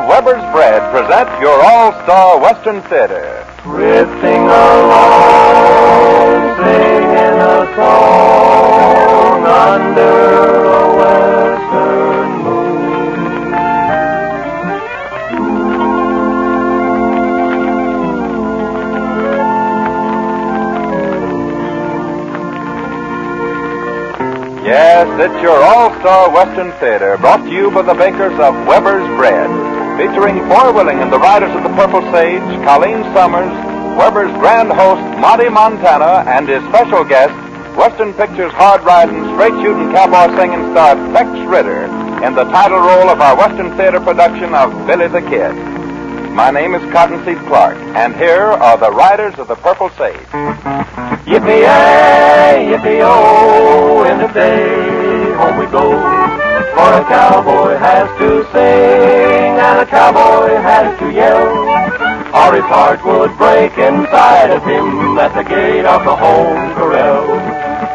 of Weber's Bread present your all-star Western Theater. Drifting along, singing a song under a western moon. Yes, it's your all-star Western Theater, brought to you by the bakers of Weber's Bread, featuring Foy Willing and the Riders of the Purple Sage, Colleen Summers, Weber's grand host, Monty Montana, and his special guest, Western Pictures hard-riding, straight-shooting, cowboy-singing star Tex Ritter, in the title role of our Western Theater production of Billy the Kid. My name is Cottonseed Clark, and here are the Riders of the Purple Sage. Yippee-yay, yippee-oh, in the day, home we go. For a cowboy has to sing, and a cowboy has to yell, or his heart would break inside of him at the gate of the home corral.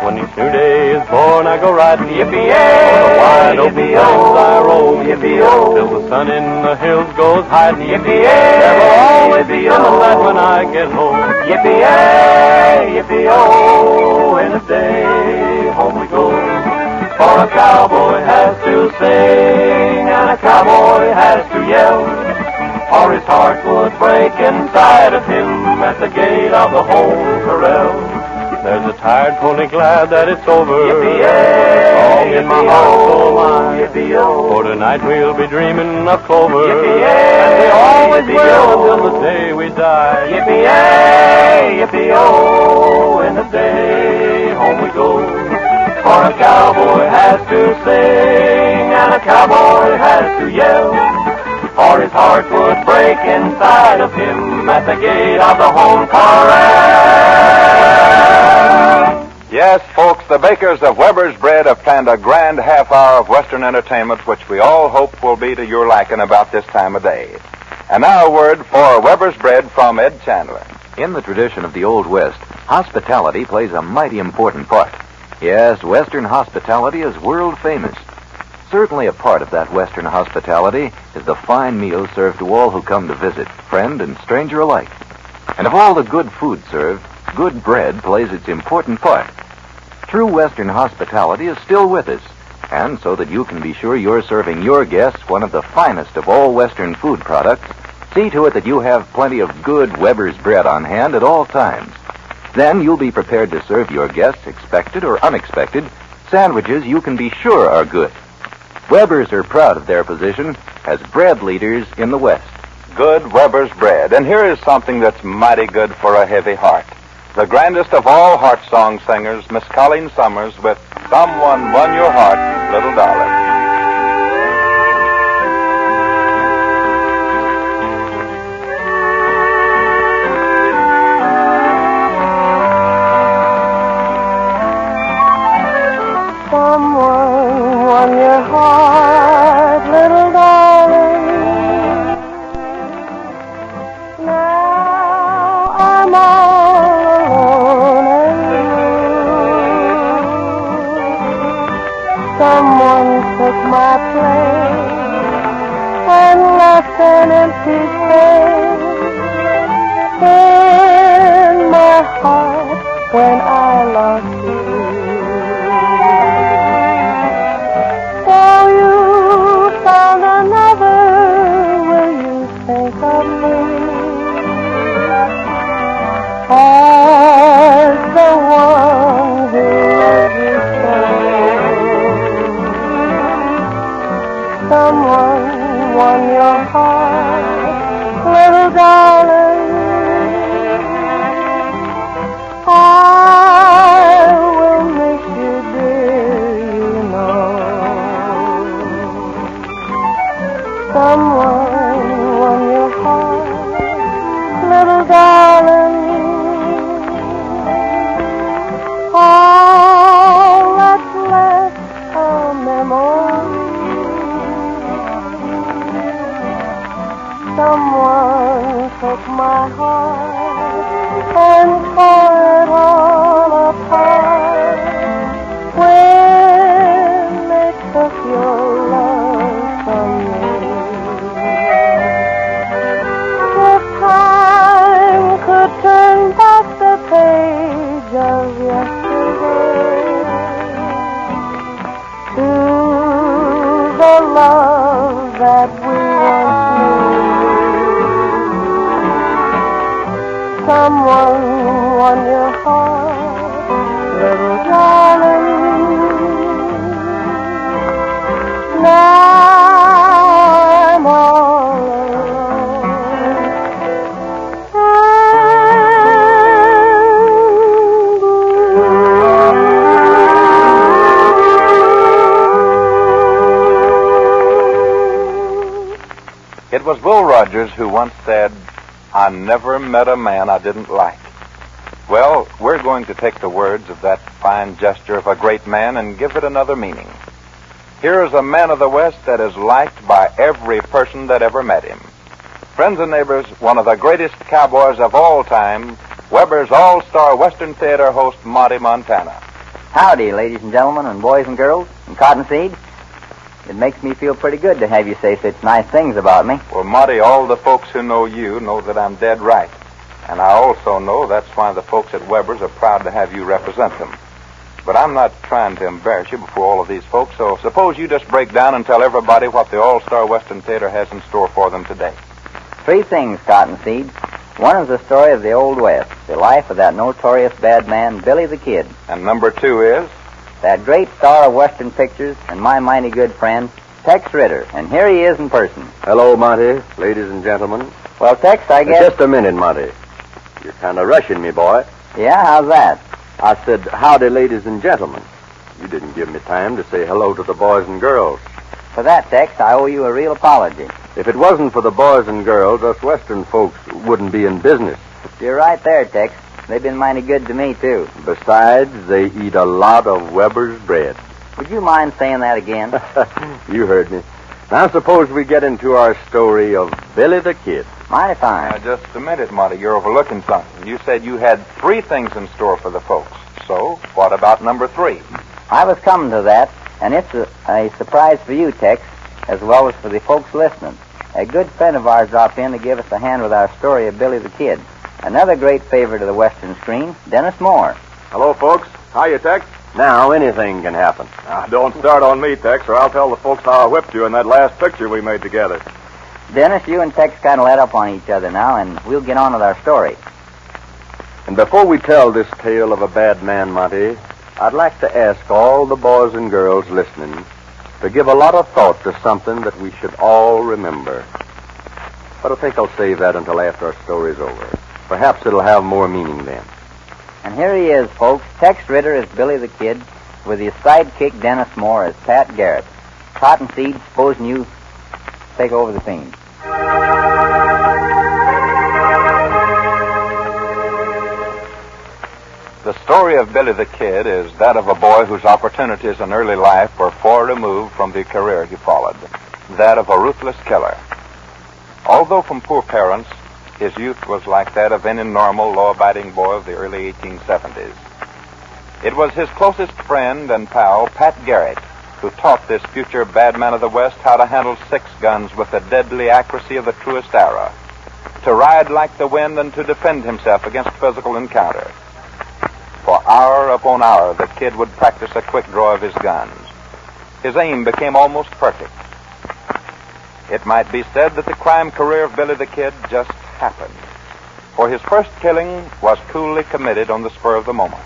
When each new day is born, I go riding, yippee-yay, on the wide open plains I roam, yippee-oh, till the sun in the hills goes hiding, yippee-yay, there will always be a light when I get home, yippee-yay, yippee-oh, in the day, home we go. For a cowboy has to sing, and a cowboy has to yell, or his heart would break inside of him at the gate of the home corral. There's a tired pony glad that it's over. Yippee-yay, song in my heart so mine. Yippee-oh, for tonight we'll be dreaming of clover. Yippee-yay, and we always will until the day we die. Yippee-yay, yippee-oh, in the day home we go. For a cowboy has to sing, and a cowboy has to yell, or his heart would break inside of him at the gate of the home corral. Yes, folks, the bakers of Weber's Bread have planned a grand half hour of Western entertainment, which we all hope will be to your liking about this time of day. And now a word for Weber's Bread from Ed Chandler. In the tradition of the Old West, hospitality plays a mighty important part. Yes, Western hospitality is world famous. Certainly a part of that Western hospitality is the fine meal served to all who come to visit, friend and stranger alike. And of all the good food served, good bread plays its important part. True Western hospitality is still with us, and so that you can be sure you're serving your guests one of the finest of all Western food products, see to it that you have plenty of good Weber's Bread on hand at all times. Then you'll be prepared to serve your guests, expected or unexpected, sandwiches you can be sure are good. Weber's are proud of their position as bread leaders in the West. Good Weber's Bread. And here is something that's mighty good for a heavy heart. The grandest of all heart song singers, Miss Colleen Summers, with Someone Won Your Heart, Little Darling. Someone won your heart, little darling. Now I'm all alone and blue. Someone took my place and left an empty space in my heart when I lost you. As the one who loves you so. Someone won your heart, little darling. I will miss you, dear, you know. Someone won your heart, little darling. All that's left a memory. Someone took my heart and tore it all apart when they took your love from me. It was Will Rogers who once said, "I never met a man I didn't like." Well, we're going to take the words of that fine gesture of a great man and give it another meaning. Here is a man of the West that is liked by every person that ever met him. Friends and neighbors, one of the greatest cowboys of all time, Weber's All-Star Western Theater host, Monty Montana. Howdy, ladies and gentlemen, and boys and girls, and Cottonseed. It makes me feel pretty good to have you say such nice things about me. Well, Monty, all the folks who know you know that I'm dead right. And I also know that's why the folks at Weber's are proud to have you represent them. But I'm not trying to embarrass you before all of these folks, so suppose you just break down and tell everybody what the All-Star Western Theater has in store for them today. 3 things, Cottonseed. One is the story of the Old West, the life of that notorious bad man, Billy the Kid. And number 2 is? That great star of Western pictures and my mighty good friend, Tex Ritter. And here he is in person. Hello, Monty, ladies and gentlemen. Well, Tex, I guess... Just a minute, Monty. You're kind of rushing me, boy. Yeah, how's that? I said, howdy, ladies and gentlemen. You didn't give me time to say hello to the boys and girls. For that, Tex, I owe you a real apology. If it wasn't for the boys and girls, us Western folks wouldn't be in business. You're right there, Tex. They've been mighty good to me, too. Besides, they eat a lot of Weber's bread. Would you mind saying that again? You heard me. Now suppose we get into our story of Billy the Kid. Mighty fine. Now, just a minute, Monty. You're overlooking something. You said you had 3 things in store for the folks. So, what about number 3? I was coming to that, and it's a surprise for you, Tex, as well as for the folks listening. A good friend of ours dropped in to give us a hand with our story of Billy the Kid. Another great favorite of the Western screen, Dennis Moore. Hello, folks. Hiya, Tex. Now, anything can happen. Don't start on me, Tex, or I'll tell the folks how I whipped you in that last picture we made together. Dennis, you and Tex kind of let up on each other now, and we'll get on with our story. And before we tell this tale of a bad man, Monty, I'd like to ask all the boys and girls listening to give a lot of thought to something that we should all remember. But I think I'll save that until after our story's over. Perhaps it'll have more meaning then. And here he is, folks. Tex Ritter as Billy the Kid, with his sidekick Dennis Moore as Pat Garrett. Cottonseed, supposing you take over the scene. The story of Billy the Kid is that of a boy whose opportunities in early life were far removed from the career he followed, that of a ruthless killer. Although from poor parents, his youth was like that of any normal, law-abiding boy of the early 1870s. It was his closest friend and pal, Pat Garrett, who taught this future bad man of the West how to handle 6 guns with the deadly accuracy of the truest arrow, to ride like the wind and to defend himself against physical encounter. For hour upon hour, the kid would practice a quick draw of his guns. His aim became almost perfect. It might be said that the crime career of Billy the Kid just happened, for his first killing was coolly committed on the spur of the moment.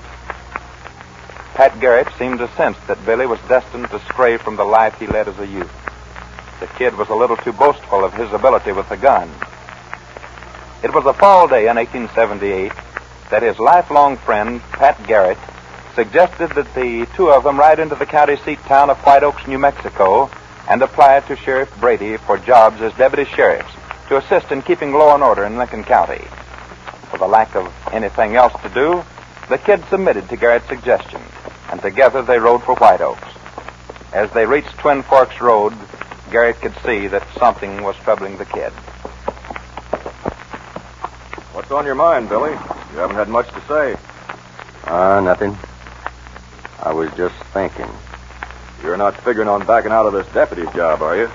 Pat Garrett seemed to sense that Billy was destined to stray from the life he led as a youth. The kid was a little too boastful of his ability with the gun. It was a fall day in 1878 that his lifelong friend, Pat Garrett, suggested that the 2 of them ride into the county seat town of White Oaks, New Mexico, and apply to Sheriff Brady for jobs as deputy sheriffs to assist in keeping law and order in Lincoln County. For the lack of anything else to do, the kid submitted to Garrett's suggestion, and together they rode for White Oaks. As they reached Twin Forks Road, Garrett could see that something was troubling the kid. What's on your mind, Billy? You haven't had much to say. Nothing. I was just thinking. You're not figuring on backing out of this deputy job, are you?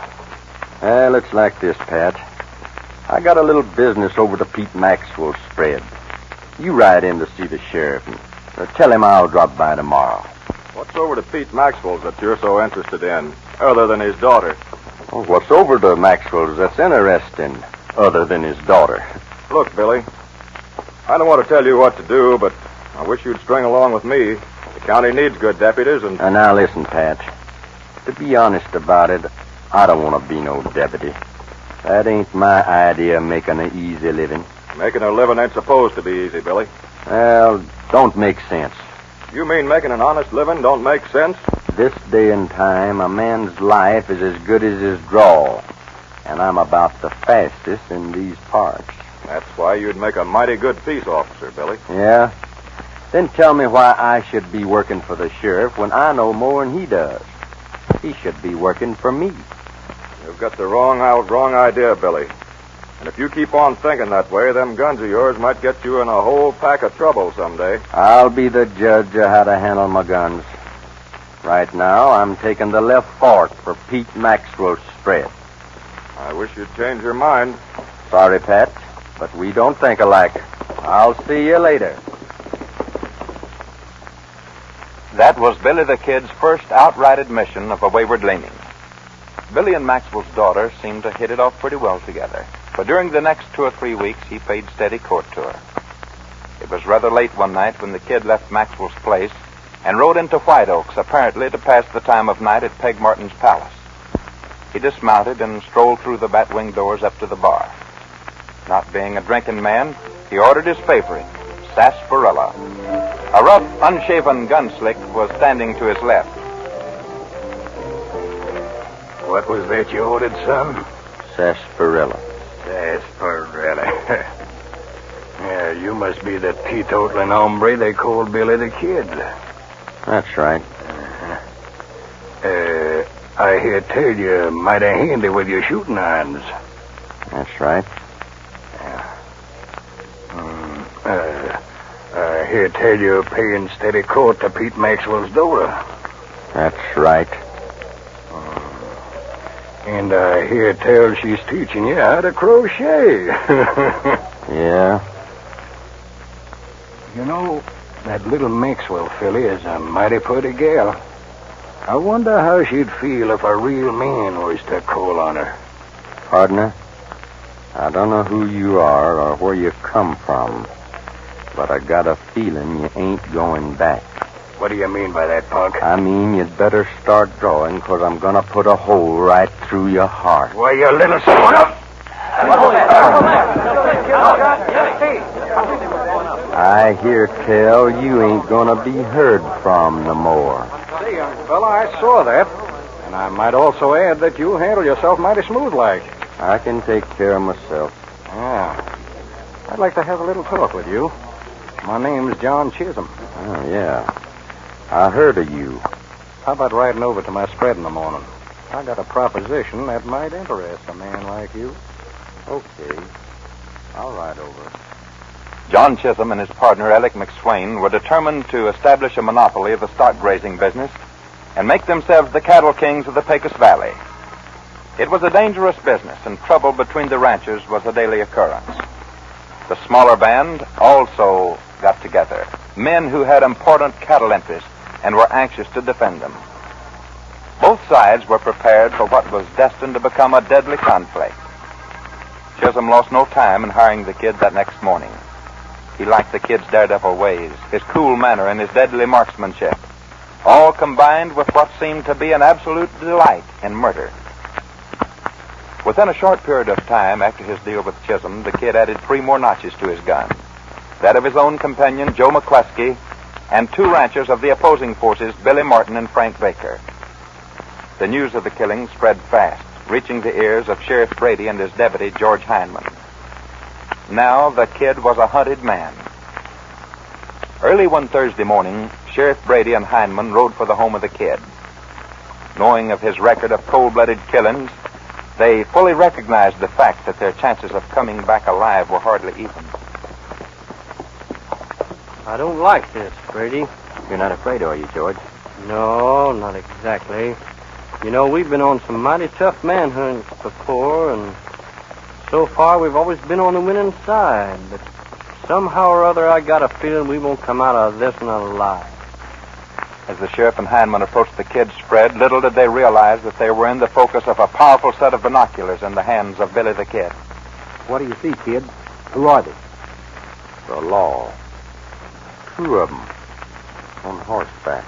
Well, it's like this, Pat. I got a little business over to Pete Maxwell's spread. You ride in to see the sheriff and tell him I'll drop by tomorrow. What's over to Pete Maxwell's that you're so interested in, other than his daughter? Well, what's over to Maxwell's that's interesting, other than his daughter? Look, Billy, I don't want to tell you what to do, but I wish you'd string along with me. The county needs good deputies, and... Now listen, Pat. To be honest about it, I don't want to be no deputy. That ain't my idea of making an easy living. Making a living ain't supposed to be easy, Billy. Well, don't make sense. You mean making an honest living don't make sense? This day and time, a man's life is as good as his draw. And I'm about the fastest in these parts. That's why you'd make a mighty good peace officer, Billy. Yeah? Then tell me why I should be working for the sheriff when I know more than he does. He should be working for me. You've got the wrong idea, Billy. And if you keep on thinking that way, them guns of yours might get you in a whole pack of trouble someday. I'll be the judge of how to handle my guns. Right now, I'm taking the left fork for Pete Maxwell's spread. I wish you'd change your mind. Sorry, Pat, but we don't think alike. I'll see you later. That was Billy the Kid's first outright admission of a wayward leaning. Billy and Maxwell's daughter seemed to hit it off pretty well together. But during the next 2 or 3 weeks, he paid steady court to her. It was rather late one night when the Kid left Maxwell's place and rode into White Oaks, apparently to pass the time of night at Peg Martin's palace. He dismounted and strolled through the batwing doors up to the bar. Not being a drinking man, he ordered his favorite, sarsaparilla. A rough, unshaven gunslick was standing to his left. What was that you ordered, son? Sarsaparilla. Sarsaparilla. Yeah, you must be the teetotaling hombre they call Billy the Kid. That's right. I hear tell you're mighty handy with your shooting irons. That's right. I hear tell you're paying steady court to Pete Maxwell's daughter. That's right. And I hear tell she's teaching you how to crochet. Yeah? You know, that little Maxwell filly is a mighty pretty gal. I wonder how she'd feel if a real man was to call on her. Partner, I don't know who you are or where you come from, but I got a feeling you ain't going back. What do you mean by that, punk? I mean, you'd better start drawing, 'cause I'm gonna put a hole right through your heart. Why, you little son of... I hear tell you ain't gonna be heard from no more. Say, young fella, I saw that. And I might also add that you handle yourself mighty smooth-like. I can take care of myself. Yeah. I'd like to have a little talk with you. My name's John Chisholm. Oh, yeah. I heard of you. How about riding over to my spread in the morning? I got a proposition that might interest a man like you. Okay. I'll ride over. John Chisholm and his partner, Alec McSwain, were determined to establish a monopoly of the stock grazing business and make themselves the cattle kings of the Pecos Valley. It was a dangerous business, and trouble between the ranchers was a daily occurrence. The smaller band also got together, men who had important cattle interests and were anxious to defend them. Both sides were prepared for what was destined to become a deadly conflict. Chisholm lost no time in hiring the Kid that next morning. He liked the Kid's daredevil ways, his cool manner, and his deadly marksmanship, all combined with what seemed to be an absolute delight in murder. Within a short period of time after his deal with Chisholm, the Kid added 3 more notches to his gun, that of his own companion, Joe McCluskey, and 2 ranchers of the opposing forces, Billy Martin and Frank Baker. The news of the killing spread fast, reaching the ears of Sheriff Brady and his deputy, George Heineman. Now the Kid was a hunted man. Early one Thursday morning, Sheriff Brady and Heineman rode for the home of the Kid. Knowing of his record of cold-blooded killings, they fully recognized the fact that their chances of coming back alive were hardly even. I don't like this, Brady. You're not afraid, are you, George? No, not exactly. You know, we've been on some mighty tough manhunts before, and so far we've always been on the winning side. But somehow or other, I got a feeling we won't come out of this one alive. As the sheriff and Heineman approached the Kid's spread, little did they realize that they were in the focus of a powerful set of binoculars in the hands of Billy the Kid. What do you see, Kid? Who are they? The law. 2 of them. On horseback.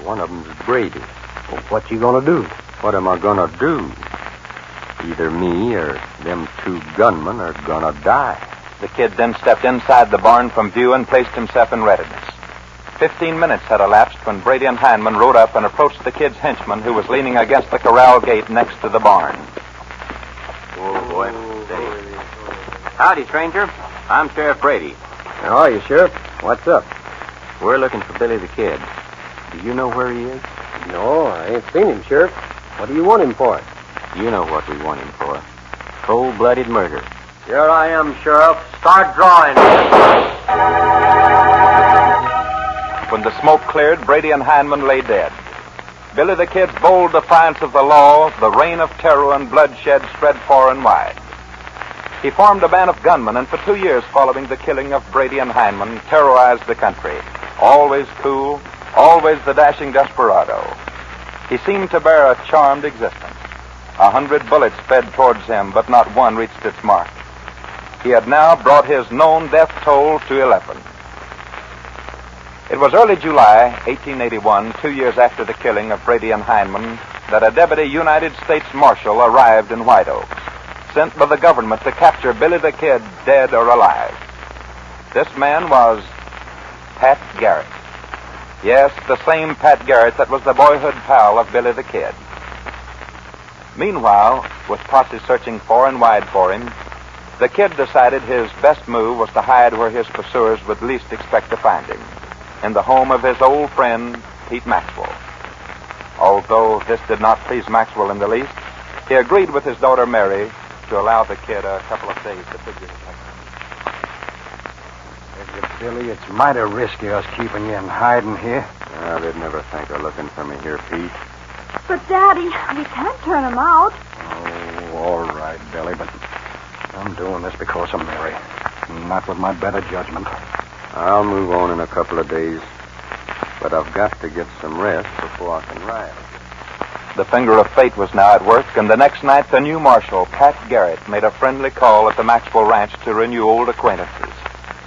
One of them's Brady. Well, what you gonna do? What am I gonna do? Either me or them 2 gunmen are gonna die. The Kid then stepped inside the barn from view and placed himself in readiness. 15 minutes had elapsed when Brady and Heineman rode up and approached the kid's henchman, who was leaning against the corral gate next to the barn. Oh, boy. Steady. Howdy, stranger. I'm Sheriff Brady. How are you, Sheriff? What's up? We're looking for Billy the Kid. Do you know where he is? No, I ain't seen him, Sheriff. What do you want him for? You know what we want him for. Cold-blooded murder. Here I am, Sheriff. Start drawing. When the smoke cleared, Brady and Heineman lay dead. Billy the Kid's bold defiance of the law, the reign of terror and bloodshed spread far and wide. He formed a band of gunmen, and for 2 years following the killing of Brady and Heineman, terrorized the country. Always cool, always the dashing desperado. He seemed to bear a charmed existence. 100 bullets sped towards him, but not one reached its mark. He had now brought his known death toll to 11. It was early July 1881, 2 years after the killing of Brady and Heineman, that a deputy United States Marshal arrived in White Oaks, sent by the government to capture Billy the Kid, dead or alive. This man was Pat Garrett. Yes, the same Pat Garrett that was the boyhood pal of Billy the Kid. Meanwhile, with posse searching far and wide for him, the Kid decided his best move was to hide where his pursuers would least expect to find him, in the home of his old friend, Pete Maxwell. Although this did not please Maxwell in the least, he agreed with his daughter Mary to allow the Kid a couple of days to figure his next. Billy, it's mighty risky us keeping you in hiding here. They'd never think of looking for me here, Pete. But, Daddy, we can't turn him out. Oh, all right, Billy, but I'm doing this because of Mary, not with my better judgment. I'll move on in a couple of days, but I've got to get some rest before I can ride. The finger of fate was now at work, and the next night the new marshal, Pat Garrett, made a friendly call at the Maxwell Ranch to renew old acquaintances,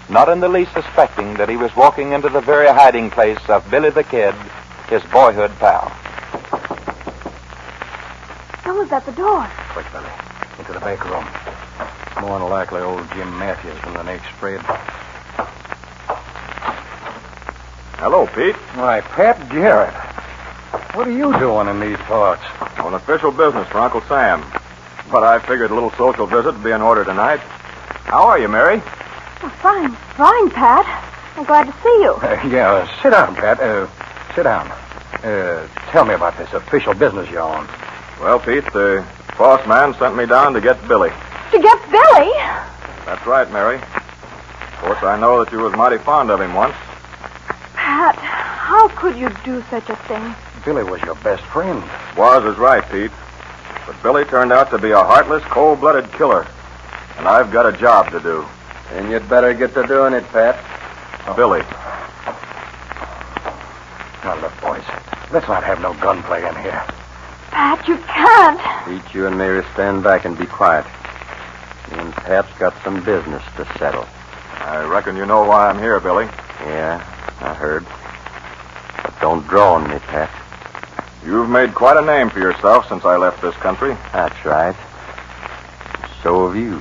not in the least suspecting that he was walking into the very hiding place of Billy the Kid, his boyhood pal. Someone's at the door. Quick, Billy, into the back room. More than likely old Jim Matthews from the next spread. Hello, Pete. Why, Pat Garrett. What are you doing in these parts? On official business for Uncle Sam. But I figured a little social visit would be in order tonight. How are you, Mary? Oh, fine, Pat. I'm glad to see you. Sit down, Pat. Sit down. Tell me about this official business you're on. Well, Pete, the boss man sent me down to get Billy. To get Billy? That's right, Mary. Of course, I know that you was mighty fond of him once. Pat, how could you do such a thing? Billy was your best friend. Was is right, Pete. But Billy turned out to be a heartless, cold-blooded killer. And I've got a job to do. Then you'd better get to doing it, Pat. Billy. Now, look, boys, let's not have no gunplay in here. Pat, you can't. Pete, you and Mary stand back and be quiet. Me and Pat's got some business to settle. I reckon you know why I'm here, Billy. Yeah, I heard. But don't draw on me, Pat. You've made quite a name for yourself since I left this country. That's right. So have you.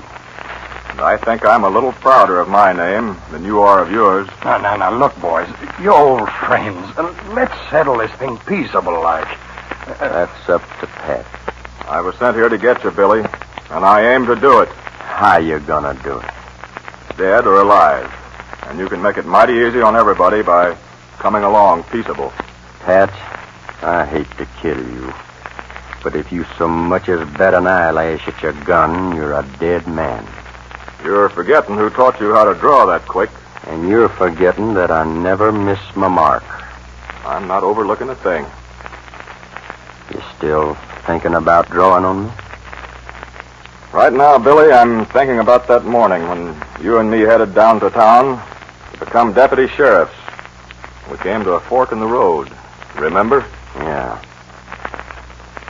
And I think I'm a little prouder of my name than you are of yours. Now, look, boys, you're old friends. Let's settle this thing peaceable like. That's up to Pat. I was sent here to get you, Billy, and I aim to do it. How you gonna do it? Dead or alive. And you can make it mighty easy on everybody by coming along peaceable. Pat, I hate to kill you. But if you so much as bat an eyelash at your gun, you're a dead man. You're forgetting who taught you how to draw that quick. And you're forgetting that I never miss my mark. I'm not overlooking a thing. You still thinking about drawing on me? Right now, Billy, I'm thinking about that morning when you and me headed down to town to become deputy sheriffs. We came to a fork in the road. Remember? Yeah.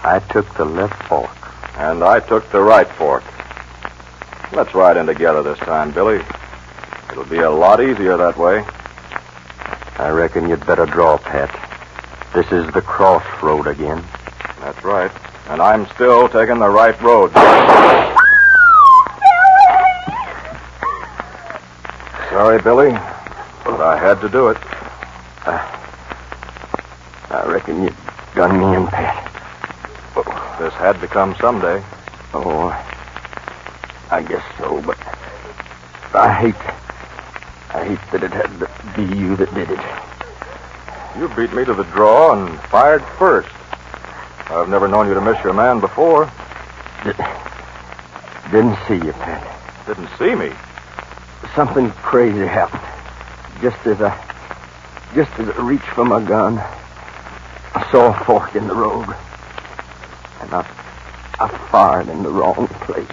I took the left fork. And I took the right fork. Let's ride in together this time, Billy. It'll be a lot easier that way. I reckon you'd better draw, Pat. This is the crossroad again. That's right. And I'm still taking the right road. Sorry, Billy, but I had to do it. I reckon you done me in, Pat. This had to come someday. Oh, I guess so, but I hate that it had to be you that did it. You beat me to the draw and fired first. I've never known you to miss your man before. Didn't see you, Pat. Didn't see me. Something crazy happened. Just as I reached for my gun, I saw a fork in the road. And I fired in the wrong place.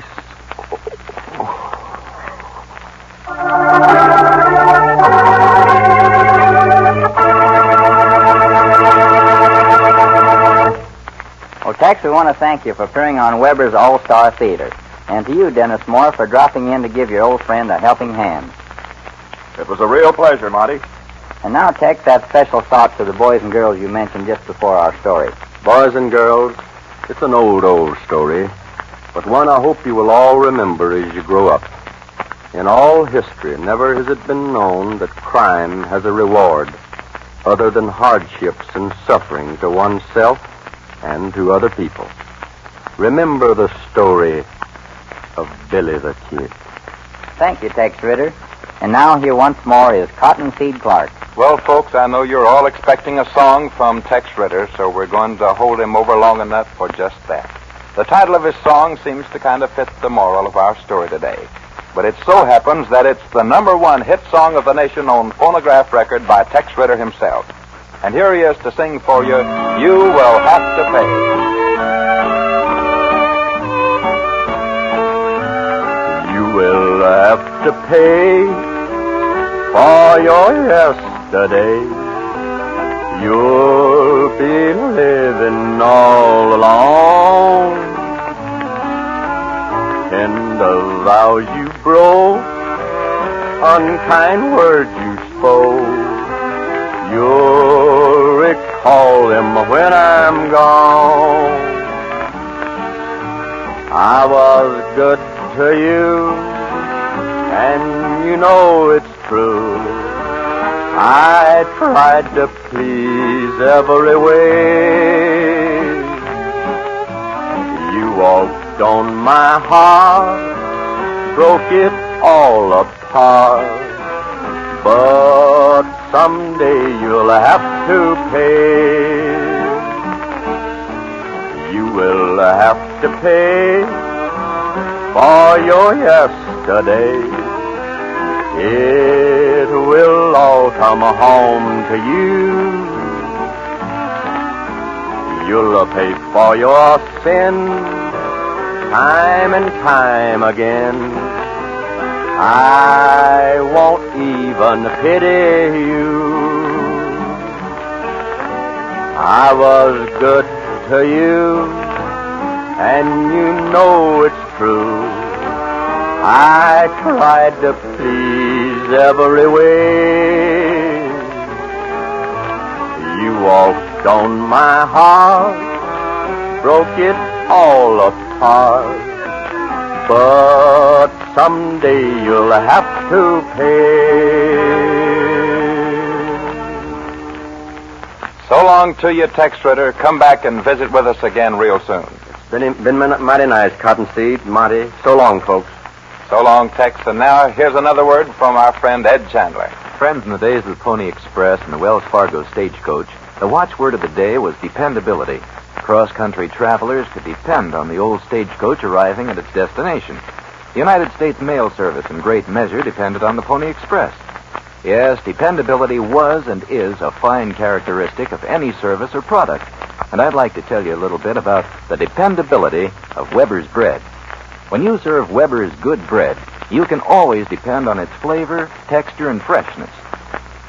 Well, Tex, we want to thank you for appearing on Weber's All-Star Theater. And to you, Dennis Moore, for dropping in to give your old friend a helping hand. It was a real pleasure, Monty. And now, Tex, that special thought to the boys and girls you mentioned just before our story. Boys and girls, it's an old story, but one I hope you will all remember as you grow up. In all history, never has it been known that crime has a reward other than hardships and suffering to oneself and to other people. Remember the story of Billy the Kid. Thank you, Tex Ritter. And now here once more is Cottonseed Clark. Well, folks, I know you're all expecting a song from Tex Ritter, so we're going to hold him over long enough for just that. The title of his song seems to kind of fit the moral of our story today. But it so happens that it's the #1 hit song of the nation on phonograph record by Tex Ritter himself. And here he is to sing for you, You Will Have to Pay. You will have to pay for your yesterday. You'll be living all alone. And the vows you broke, unkind words you spoke, you'll recall them when I'm gone. I was good to you, and you know it's true. I tried to please every way. You walked on my heart, broke it all apart. But someday you'll have to pay. You will have to pay for your yesterday. It will all come home to you. You'll pay for your sin time and time again. I won't even pity you. I was good to you, and you know it's true. I tried to please every way. You walked on my heart, broke it all apart. But someday you'll have to pay. So long to you, Tex Ritter. Come back and visit with us again real soon. It's been mighty nice, Cottonseed, Monty. So long, folks. So long, Tex. And now here's another word from our friend Ed Chandler. Friends, in the days of the Pony Express and the Wells Fargo stagecoach, the watchword of the day was dependability. Cross-country travelers could depend on the old stagecoach arriving at its destination. The United States Mail Service, in great measure, depended on the Pony Express. Yes, dependability was and is a fine characteristic of any service or product. And I'd like to tell you a little bit about the dependability of Weber's bread. When you serve Weber's good bread, you can always depend on its flavor, texture, and freshness.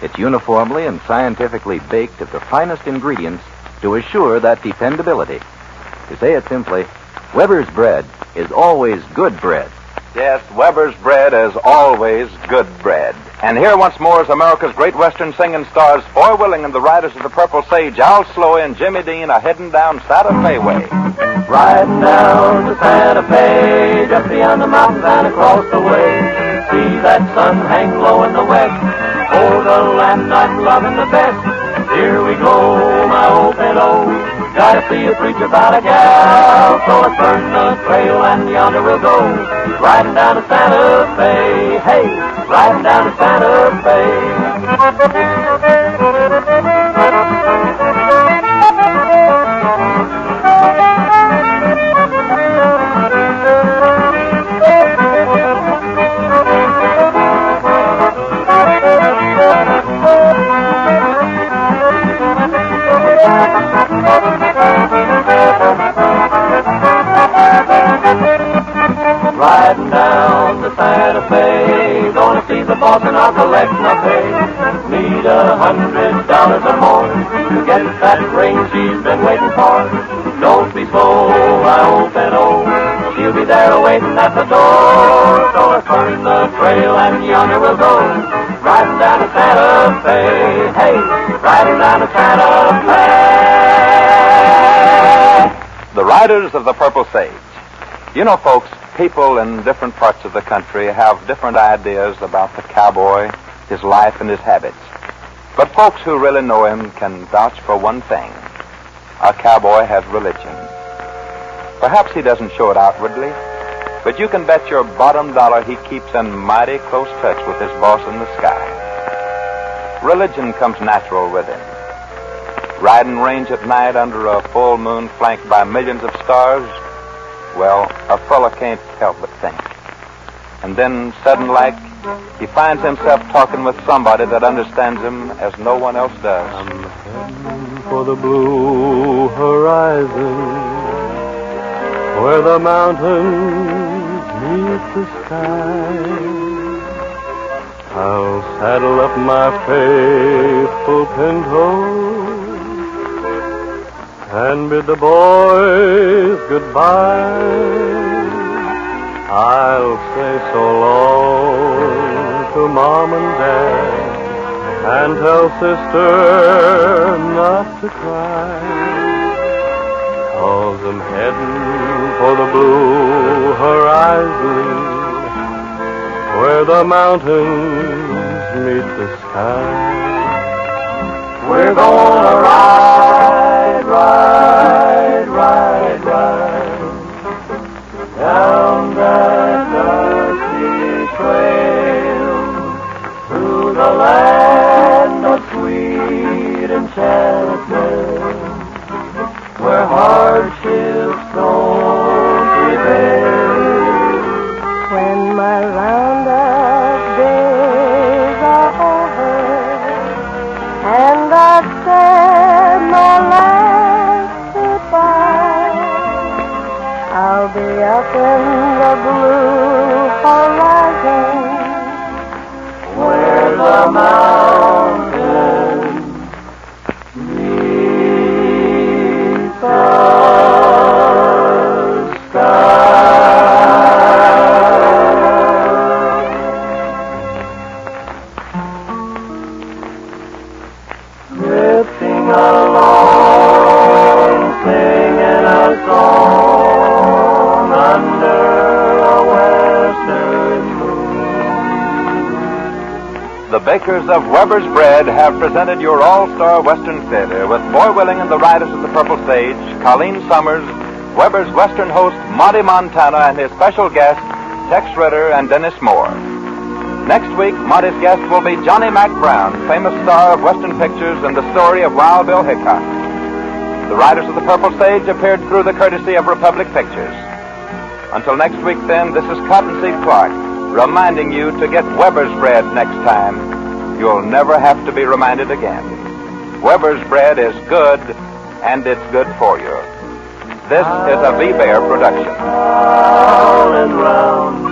It's uniformly and scientifically baked of the finest ingredients to assure that dependability. To say it simply, Weber's bread is always good bread. Yes, Weber's bread is always good bread. And here once more is America's great Western singing stars, Foy Willing and the Riders of the Purple Sage, Al Sloey and Jimmy Dean, a-heading down Santa Fe way. Riding down to Santa Fe, just beyond the mountains and across the way. See that sun hang low in the west. Oh, the land I'm loving the best. Here we go, my old fellow. Gotta see you preach about a gal. So let's burn the trail and yonder we'll go. Riding down to Santa Fe. Hey, riding down to Santa Fe. Riding down to Santa Fe, gonna see the boss and I'll collect my pay. Need $100 or more to get that ring she's been waiting for. Don't be slow, my old fellow, she'll be there waiting at the door. So let's burn the trail and yonder we'll go. Riding down to Santa Fe, hey, riding down to Santa Fe. The Riders of the Purple Sage. You know, folks, people in different parts of the country have different ideas about the cowboy, his life, and his habits. But folks who really know him can vouch for one thing. A cowboy has religion. Perhaps he doesn't show it outwardly, but you can bet your bottom dollar he keeps in mighty close touch with his boss in the sky. Religion comes natural with him. Riding range at night under a full moon flanked by millions of stars, well, a fella can't help but think. And then, sudden like, he finds himself talking with somebody that understands him as no one else does. I'm heading for the blue horizon, where the mountains meet the sky. I'll saddle up my faithful pinto and bid the boys goodbye. I'll say so long to Mom and Dad and tell Sister not to cry, 'cause I'm heading for the blue horizon, where the mountains meet the sky. We're gonna ride, ride, ride, ride down that dusty trail through the land of sweet enchantment, where hardships don't prevail. When my round-up days are over and I've said my last goodbye, I'll be up in the blue horizon, where the mountains meet the drifting along, singing a song under a western moon. The bakers of Weber's Bread have presented your all-star Western Theater with Boy Willing and the Riders of the Purple Sage, Colleen Summers, Weber's Western host Monty Montana, and his special guests Tex Ritter and Dennis Moore. Next week, Monty's guest will be Johnny Mac Brown, famous star of Western pictures and the story of Wild Bill Hickok. The Riders of the Purple Sage appeared through the courtesy of Republic Pictures. Until next week, then, this is Cottonseed Clark, reminding you to get Weber's Bread next time. You'll never have to be reminded again. Weber's Bread is good, and it's good for you. This is a V-Bear production. Round and round